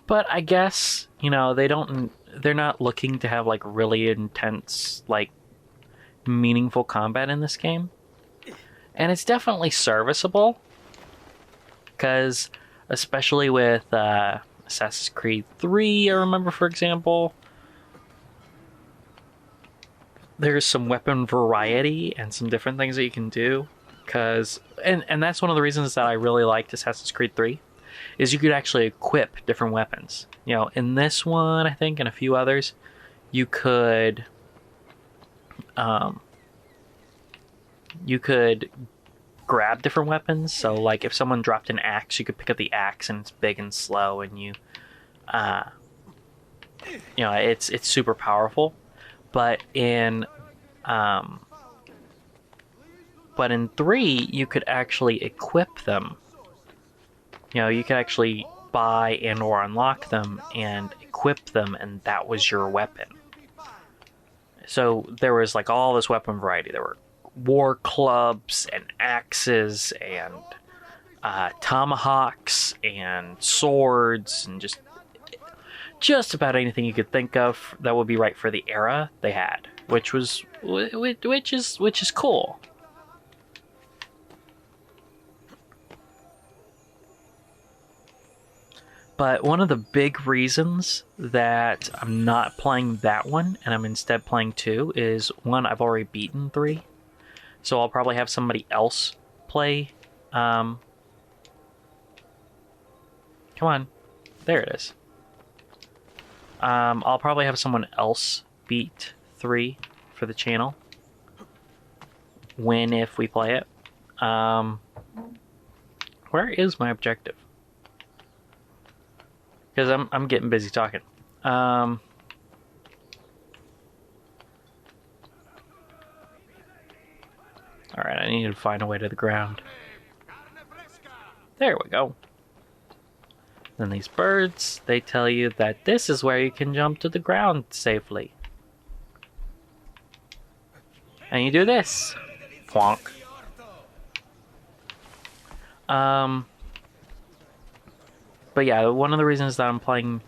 But I guess, you know, they're not looking to have like really intense, like meaningful combat in this game. And it's definitely serviceable because, especially with Assassin's Creed 3, I remember, for example, there's some weapon variety and some different things that you can do. And that's one of the reasons that I really liked Assassin's Creed 3 is you could actually equip different weapons. You know, in this one, I think, and a few others, you could you could grab different weapons. So, like, if someone dropped an axe, you could pick up the axe, and it's big and slow, and it's super powerful. But in 3, you could actually equip them. You know, you could actually buy and or unlock them and equip them, and that was your weapon. So there was like all this weapon variety. There were war clubs and axes and tomahawks and swords and just about anything you could think of that would be right for the era they had, which is cool. But one of the big reasons that I'm not playing that one and I'm instead playing 2 is, one, I've already beaten 3. So I'll probably have somebody else play. Come on. There it is. I'll probably have someone else beat 3 for the channel. If we play it. Where is my objective? Because I'm getting busy talking. Alright, I need to find a way to the ground. There we go. Then these birds, they tell you that this is where you can jump to the ground safely. And you do this. Plonk. But yeah, one of the reasons that I'm playing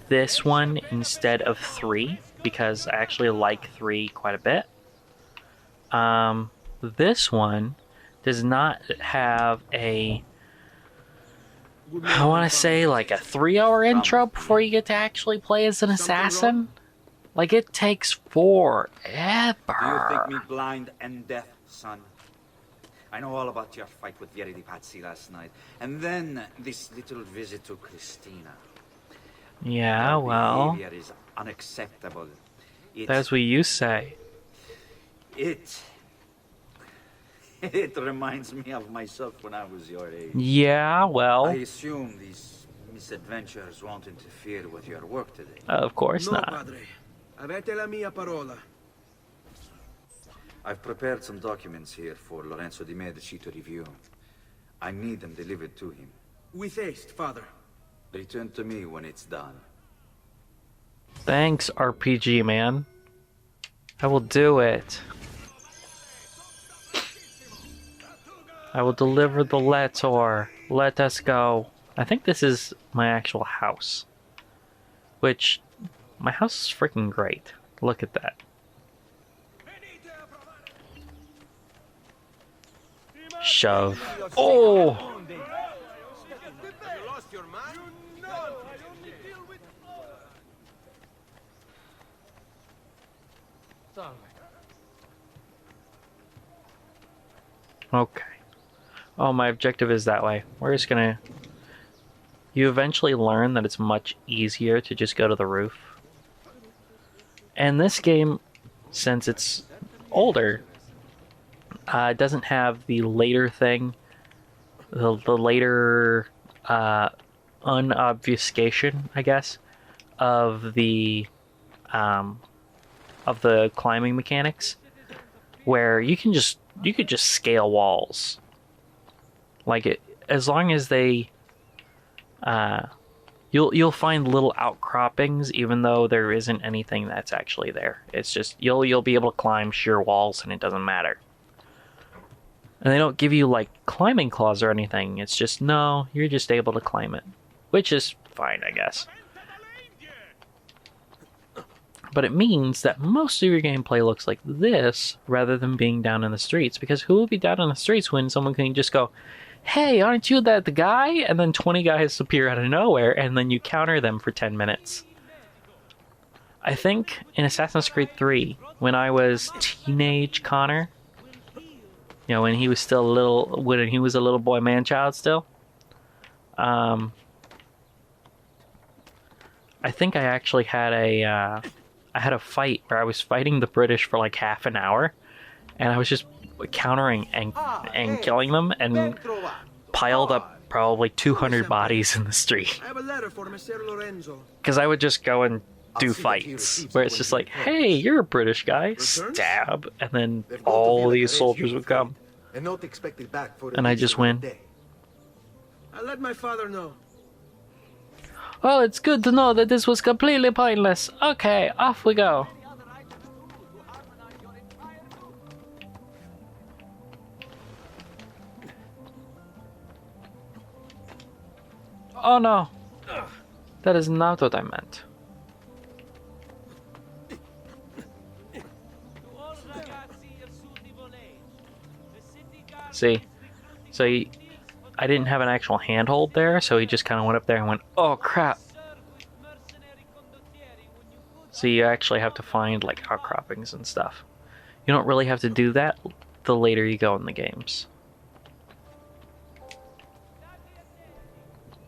this one instead of 3, because I actually like 3 quite a bit. This one does not have I want to say like a 3-hour intro before you get to actually play as an assassin. Like, it takes forever. Do you think me blind and deaf, son? I know all about your fight with Verity Patsy last night. And then this little visit to Christina. Yeah, well, behavior is unacceptable. That's what you say. It reminds me of myself when I was your age. Yeah, well, I assume these misadventures won't interfere with your work today. Of course No, not. padre. Avete la mia parola. I've prepared some documents here for Lorenzo di Medici to review. I need them delivered to him. With haste, father. Return to me when it's done. Thanks, RPG man. I will do it. I will deliver the letter. Let us go. I think this is my actual house. Which, my house is freaking great. Look at that. Shove. Oh! Okay. Oh, my objective is that way. We're just gonna... You eventually learn that it's much easier to just go to the roof. And this game, since it's older, doesn't have the later thing, the later unobfuscation, I guess, of the climbing mechanics, where you could just scale walls. Like, it, as long as they, you'll find little outcroppings, even though there isn't anything that's actually there. It's just you'll be able to climb sheer walls, and it doesn't matter. And they don't give you like climbing claws or anything. It's just, no, you're just able to climb it, which is fine, I guess. But it means that most of your gameplay looks like this rather than being down in the streets, because who will be down in the streets when someone can just go, hey, aren't you that the guy? And then 20 guys appear out of nowhere, and then you counter them for 10 minutes. I think in Assassin's Creed 3, when I was teenage Connor, you know, when he was still a little boy man-child still, I think I actually had a fight where I was fighting the British for like half an hour, and I was just countering and killing them, and piled up probably 200 bodies in the street. I have a letter for Messer Lorenzo. Because I would just go and do fights where it's just like, hey, you're a British guy, stab, and then all these soldiers would come, and I just win. I'll let my father know. Oh, it's good to know that this was completely pointless. Okay, off we go. Oh no, that is not what I meant. See, so I didn't have an actual handhold there, so he just kind of went up there and went, oh crap. So you actually have to find like outcroppings and stuff. You don't really have to do that the later you go in the games.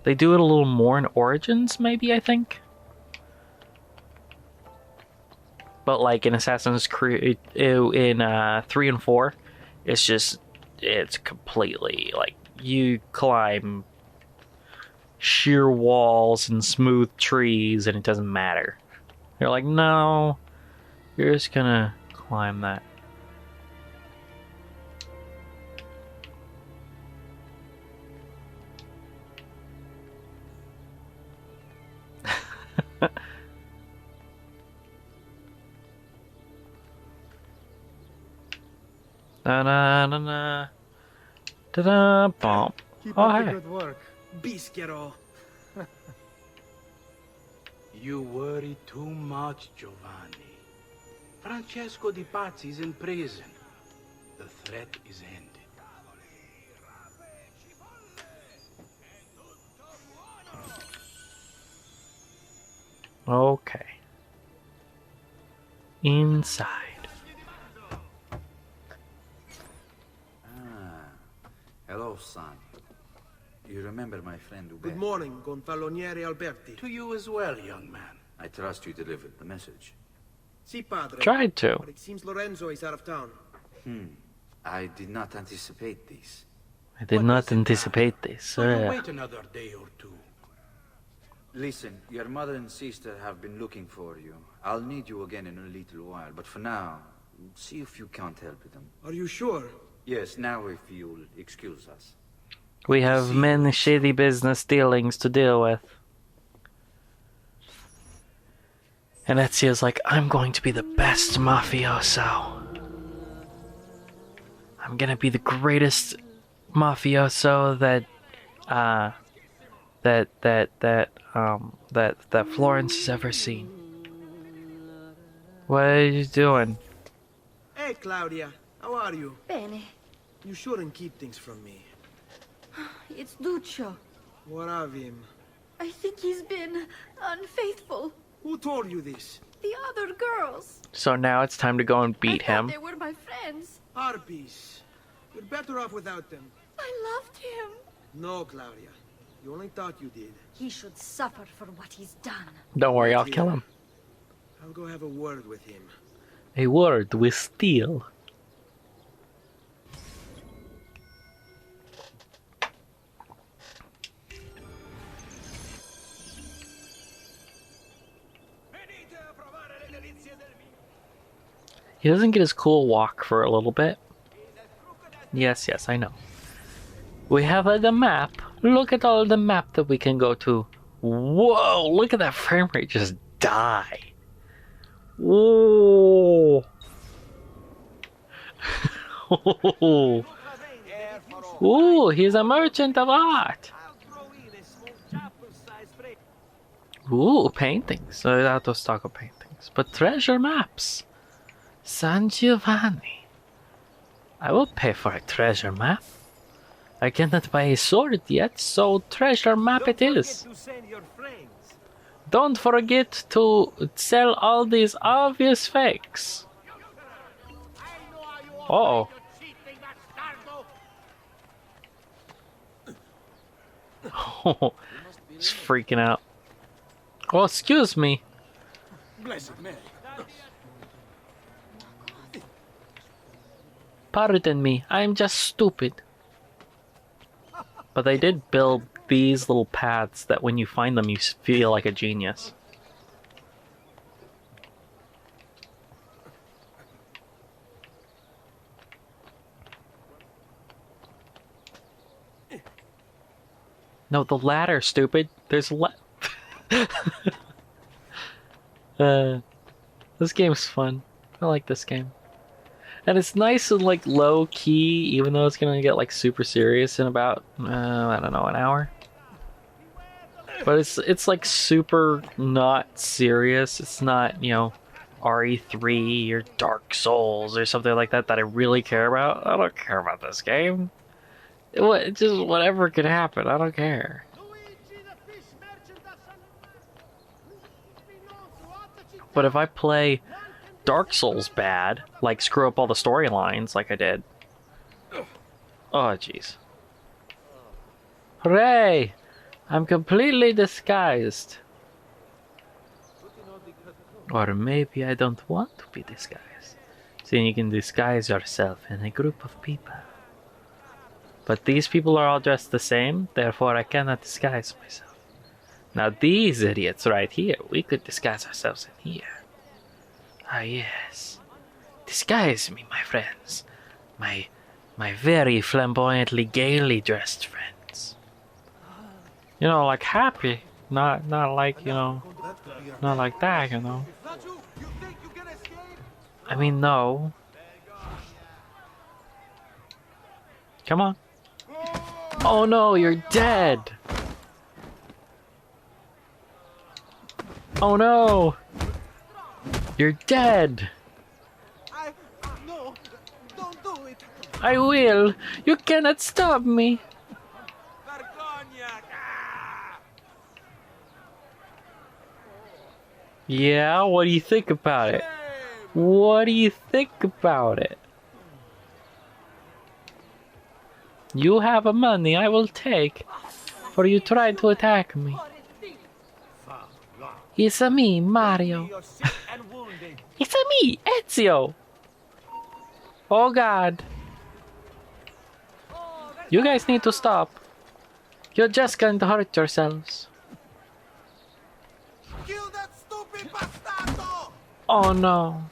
They do it a little more in Origins, maybe, I think. But like in Assassin's Creed, in 3 and 4, it's completely like you climb sheer walls and smooth trees and it doesn't matter. You're like, no, you're just gonna climb that. Da da da da da da bump. Keep Oh, up the hey. good work. Bischero. You worry too much, Giovanni. Francesco Di Pazzi's in prison. The threat is ended. Okay. Inside. Hello, son. You remember my friend Ube? Good morning, Gonfaloniere Alberti. To you as well, young man. I trust you delivered the message. Si, padre. Tried to. But it seems Lorenzo is out of town. I did not anticipate this. I did not anticipate this. Will you wait another day or two? Listen, your mother and sister have been looking for you. I'll need you again in a little while, but for now, see if you can't help them. Are you sure? Yes, now if you'll excuse us. We have many shady business dealings to deal with. And Ezio's like, I'm going to be the best mafioso. I'm gonna be the greatest mafioso that Florence has ever seen. What are you doing? Hey, Claudia. How are you? Bene. You shouldn't keep things from me. It's Duccio. What of him? I think he's been unfaithful. Who told you this? The other girls. So now it's time to go and I beat thought him. they were my friends. Harpies. You're better off without them. I loved him. No, Claudia. You only thought you did. He should suffer for what he's done. Don't worry, I'll kill him. I'll go have a word with him. A word with steel. He doesn't get his cool walk for a little bit. Yes, I know. We have the map. Look at all the map that we can go to. Whoa, look at that frame rate just die. Whoa. Ooh, he's a merchant of art. Ooh, paintings. Out of stock of paintings. But treasure maps. San Giovanni. I will pay for a treasure map. I cannot buy a sword yet, so treasure map it is. Don't forget to sell all these obvious fakes. Uh-oh. Oh, he's freaking out. Oh, excuse me. Blessed Mary. Pardon me, I'm just stupid. But they did build these little paths that when you find them, you feel like a genius. No, the ladder, stupid. There's this game's fun. I like this game. And it's nice and like low key, even though it's gonna get like super serious in about I don't know, an hour. But it's like super not serious. It's not, you know, RE3 or Dark Souls or something like that I really care about. I don't care about this game. Just whatever could happen. I don't care. But if I play Dark Souls bad, like screw up all the storylines like I did. Oh, jeez. Hooray! I'm completely disguised. Or maybe I don't want to be disguised. See, you can disguise yourself in a group of people. But these people are all dressed the same, therefore I cannot disguise myself. Now these idiots right here, we could disguise ourselves in here. Ah, yes. Disguise me, my friends. My very flamboyantly, gaily dressed friends. You know, like happy. Not like, you know, not like that, you know. I mean, no. Come on. Oh no, you're dead. Oh no. You're dead. No, don't do it. I will. You cannot stop me. Yeah, what do you think about it? What do you think about it? You have a money I will take, for you tried to attack me. It's a me, Mario. It's a me, Ezio. Oh God. You guys need to stop. You're just going to hurt yourselves. Kill that stupid bastardo! Oh no.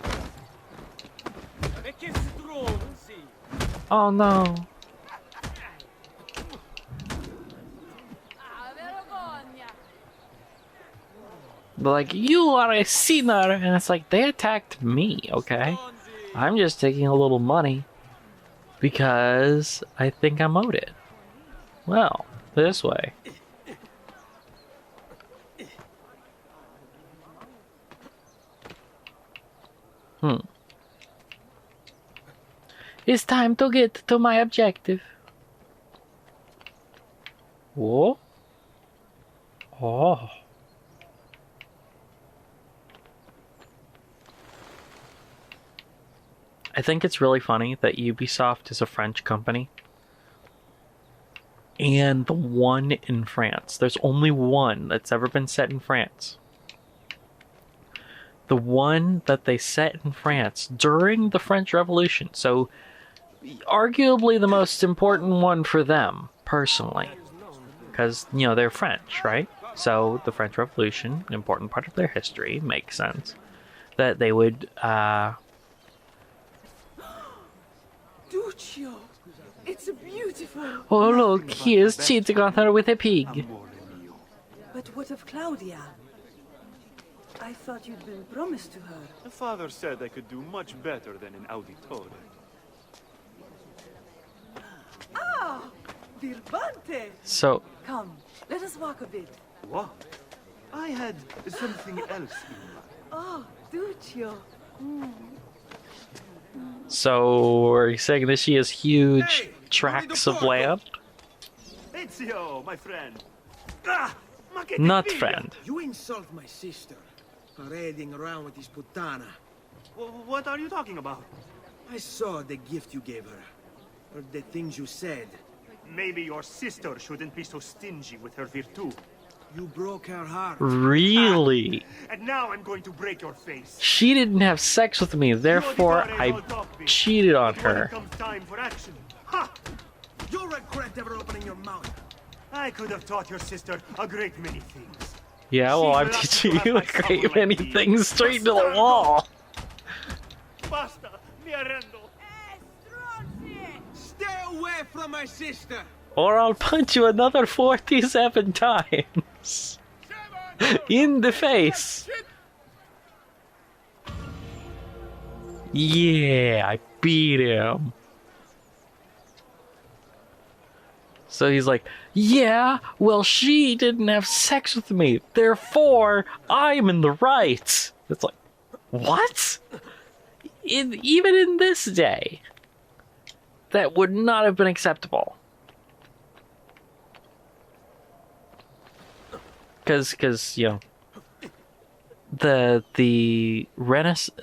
Oh no. But like, you are a sinner, and it's like, they attacked me, okay? I'm just taking a little money because I think I'm owed it. Well, this way. It's time to get to my objective. Whoa. Oh. I think it's really funny that Ubisoft is a French company and the one in France. There's only one that's ever been set in France. The one that they set in France during the French Revolution. So, arguably the most important one for them, personally. Because, you know, they're French, right? So, the French Revolution, an important part of their history, makes sense. That they would, Duccio, it's beautiful. oh look, he is cheating on her with a pig. But what of Claudia? I thought you'd been promised to her. The father said I could do much better than an auditore. Ah, Birbante! So, Come, let us walk a bit. What? I had something else in mind. Oh, Duccio. So, are you saying that she has huge Hey, tracts of Porto. land? Ezio, my friend. Ah, ma che ti Not piglia? friend. You insult my sister. Parading around with this putana. What are you talking about? I saw the gift you gave her. Heard the things you said. Maybe your sister shouldn't be so stingy with her virtù. You broke her heart. Really? And now I'm going to break your face. She didn't have sex with me, therefore I cheated on But when her. it comes time for action, ha! You'll regret ever opening your mouth. I could have taught your sister a great many things. Yeah, well, I'm She's teaching lucky to you a have my great someone many like me. things straight to the wall. Basta, mi arrendo. Stay away from my sister. Or I'll punch you another 47 times. In the face. Yeah, I beat him. So he's like, yeah, well, she didn't have sex with me, therefore, I'm in the right. It's like, what? Even in this day, that would not have been acceptable. Because you know, the Renaissance,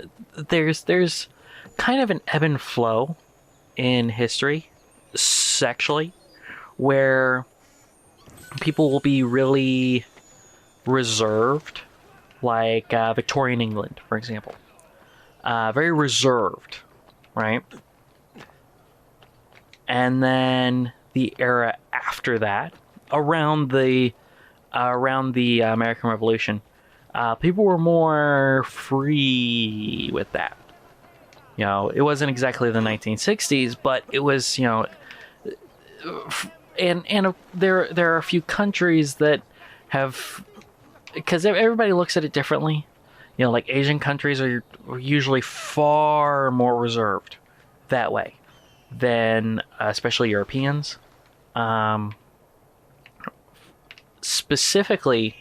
there's kind of an ebb and flow in history, sexually, where people will be really reserved, like Victorian England, for example. Very reserved, right? And then the era after that, around the American Revolution, people were more free with that. You know, it wasn't exactly the 1960s, but it was, you know, and there are a few countries that have, because everybody looks at it differently. You know, like Asian countries are usually far more reserved that way than especially Europeans. Specifically,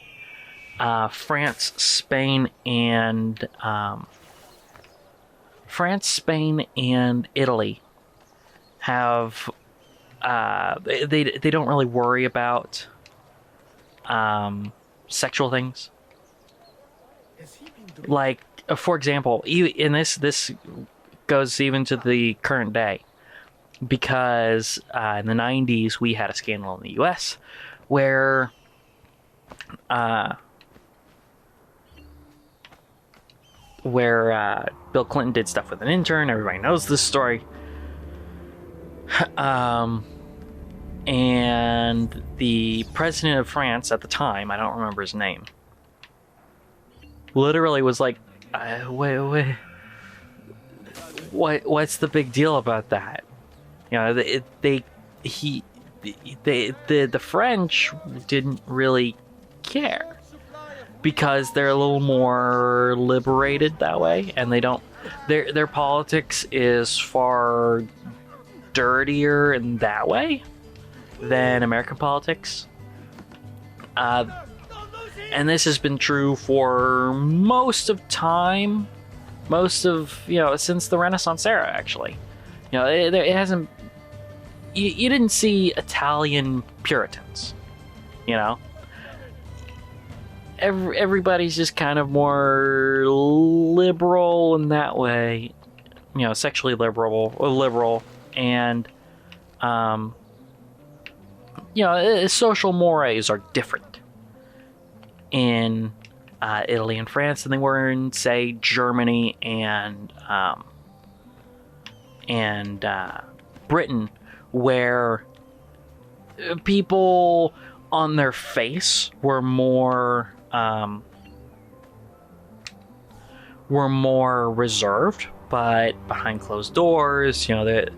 France, Spain, and Italy have they don't really worry about sexual things. Like, for example, in this goes even to the current day, because in the 90s we had a scandal in the U.S. where Bill Clinton did stuff with an intern. Everybody knows this story. And the president of France at the time, I don't remember his name, literally was like, wait, what's the big deal about that? You know, the French didn't really care because they're a little more liberated that way, and they don't, their politics is far dirtier in that way than American politics. And this has been true for most of time, you know, since the Renaissance era, actually. You know, it hasn't, you didn't see Italian Puritans, you know? Everybody's just kind of more liberal in that way, you know, sexually liberal, and, you know, social mores are different in Italy and France than they were in, say, Germany and Britain, where people on their face were more reserved, but behind closed doors, you know, the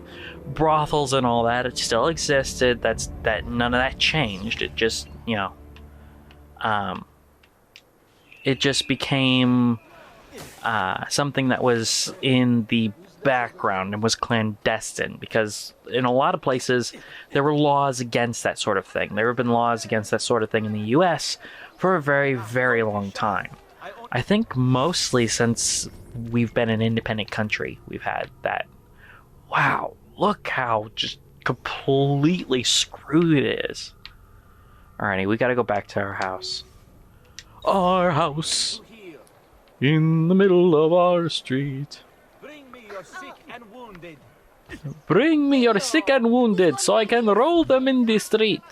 brothels and all that, it still existed. That none of that changed. It just, you know, it just became something that was in the background and was clandestine, because in a lot of places there were laws against that sort of thing. There have been laws against that sort of thing in the US for a very, very long time. I think mostly since we've been an independent country, we've had that. Wow, look how just completely screwed it is. Alrighty, we gotta go back to our house. Our house in the middle of our street. Bring me your sick and wounded. Bring me your sick and wounded so I can roll them in the street.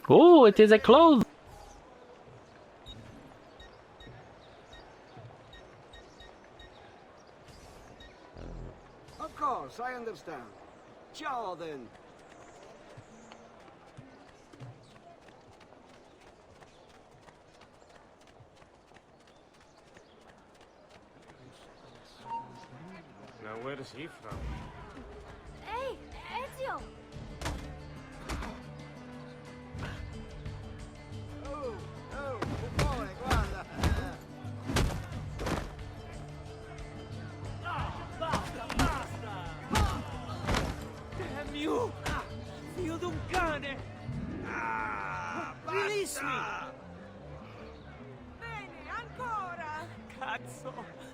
Oh, it is a clothes. Of course, I understand. Ciao, then. Now, where is he from? Hey, Ezio! Damn you! Figlio d'un cane! Release me! Bene, ancora! Cazzo!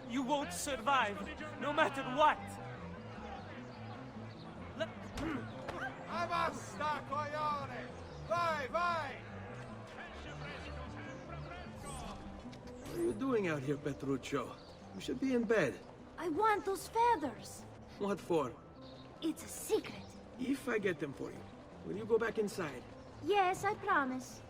You won't survive, no matter what! Basta, coglione! Vai, vai! What are you doing out here, Petruccio? You should be in bed. I want those feathers. What for? It's a secret. If I get them for you, will you go back inside? Yes, I promise.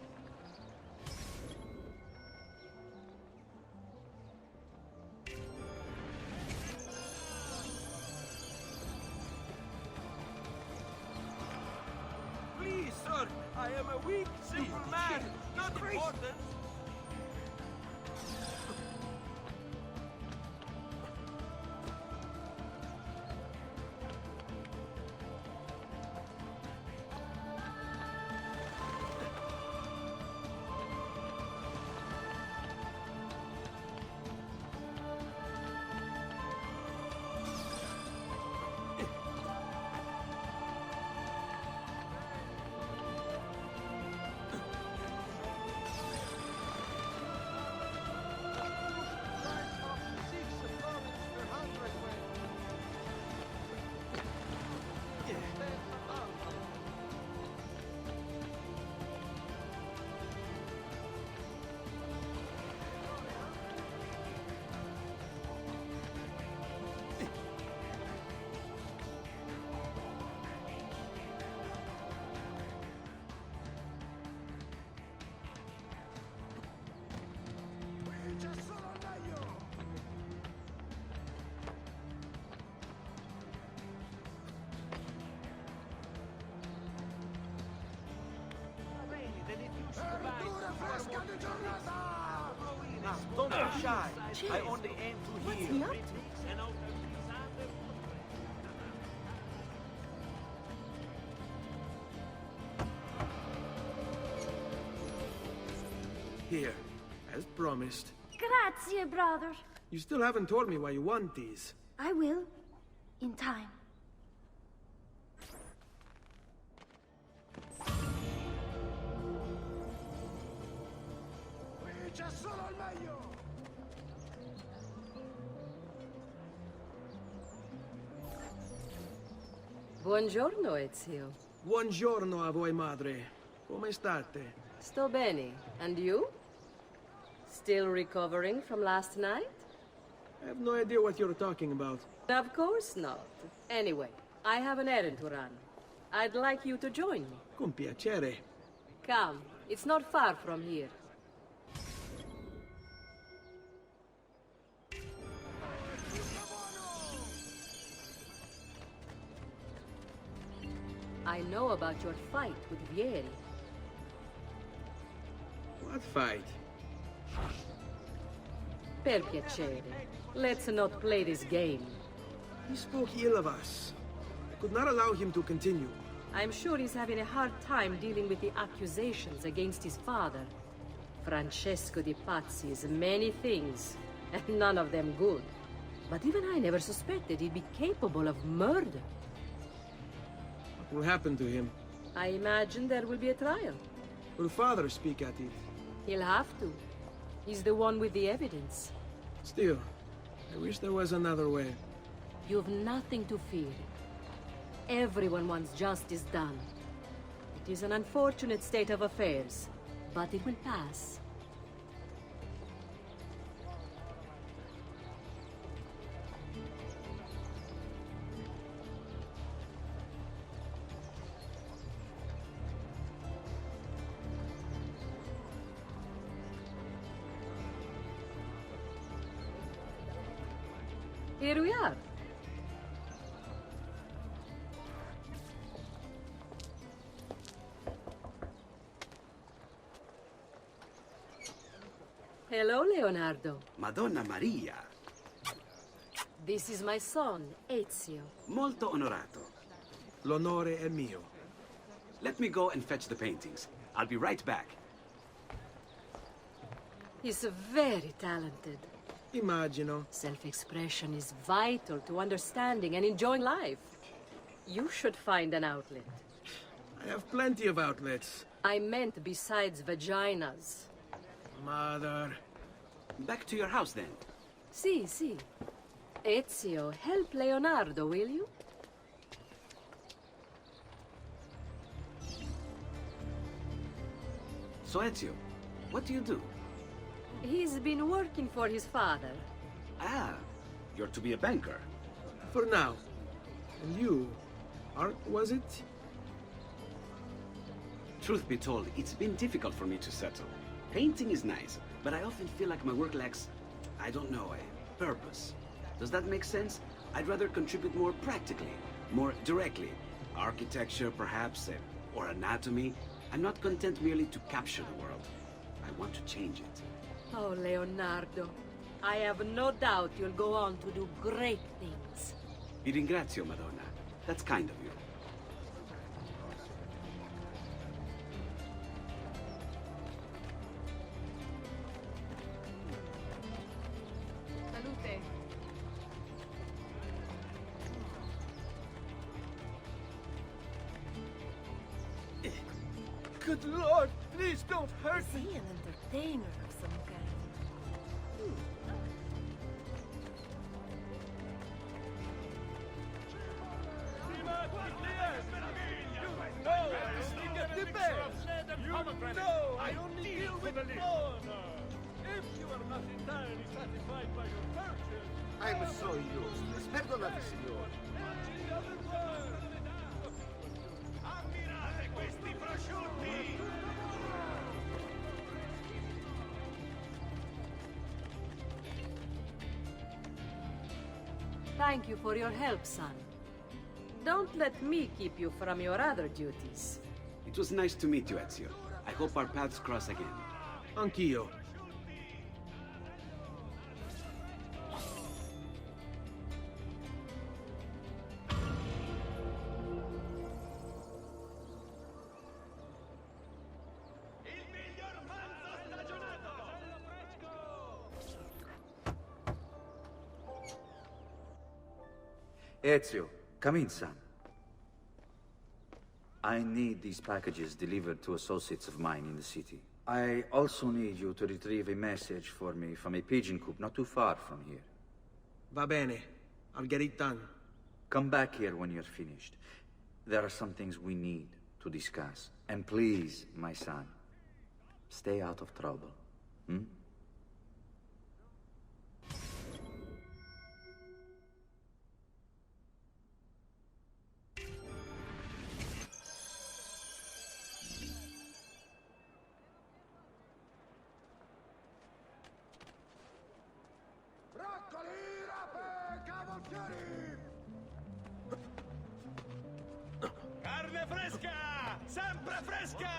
Please, sir! I am a weak, simple man! Not important! Don't be shy. I only aim to heal. Here, as promised. Grazie, brother. You still haven't told me why you want these. I will. In time. Buongiorno, Ezio. Buongiorno a voi, madre. Come state? Sto bene. And you? Still recovering from last night? I have no idea what you're talking about. Of course not. Anyway, I have an errand to run. I'd like you to join me. Con piacere. Come, it's not far from here. I know about your fight with Vieri. What fight? Per piacere. Let's not play this game. He spoke ill of us. I could not allow him to continue. I'm sure he's having a hard time dealing with the accusations against his father. Francesco di Pazzi is many things, and none of them good. But even I never suspected he'd be capable of murder. What will happen to him? I imagine there will be a trial. Will father speak at it? He'll have to. He's the one with the evidence. Still, I wish there was another way. You've nothing to fear. Everyone wants justice done. It is an unfortunate state of affairs, but it will pass. Here we are. Hello, Leonardo. Madonna Maria, This is my son, Ezio. molto onorato. L'onore è mio. Let me go and fetch the paintings. I'll be right back. He's very talented. Immagino. Self-expression is vital to understanding and enjoying life. You should find an outlet. I have plenty of outlets. I meant besides vaginas. Mother. Back to your house then. Si. Ezio, help Leonardo, will you? So Ezio, what do you do? He's been working for his father. Ah, you're to be a banker. For now. And you? Art, was it? Truth be told, it's been difficult for me to settle. Painting is nice, but I often feel like my work lacks, I don't know, a purpose. Does that make sense? I'd rather contribute more practically, more directly. Architecture, perhaps, or anatomy. I'm not content merely to capture the world. I want to change it. Oh, Leonardo. I have no doubt you'll go on to do great things. Vi ringrazio, Madonna. That's kind of you. Salute. Good Lord, please don't hurt Is me. he an entertainer of some kind? No, I only get the best. You know, I only deal with honor. If you are not entirely satisfied by your purchase, I'm so useless. Perdonate, signore. in other words. Ammirate questi prosciutti! Thank you for your help, son. Don't let me keep you from your other duties. It was nice to meet you, Ezio. I hope our paths cross again. Anch'io. Il miglior manzo stagionato! Ezio, come in, son. I need these packages delivered to associates of mine in the city. I also need you to retrieve a message for me from a pigeon coop not too far from here. Va bene. I'll get it done. Come back here when you're finished. There are some things we need to discuss. And please, my son, stay out of trouble. Hmm? Broccoli, rape, cavolfiori! Carne fresca! Sempre fresca!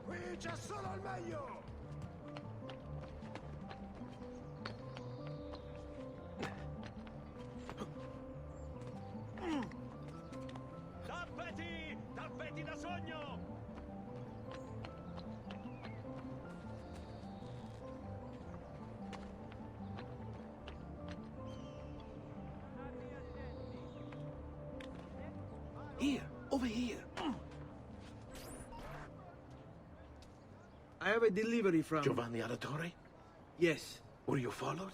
Qui c'è solo il meglio! Tappeti! Tappeti Over here. I have a delivery from... Giovanni Auditore? Yes. Were you followed?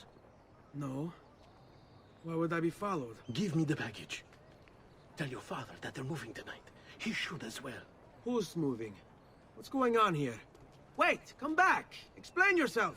No. Why would I be followed? Give me the package. Tell your father that they're moving tonight. He should as well. Who's moving? What's going on here? Wait! Come back! Explain yourself!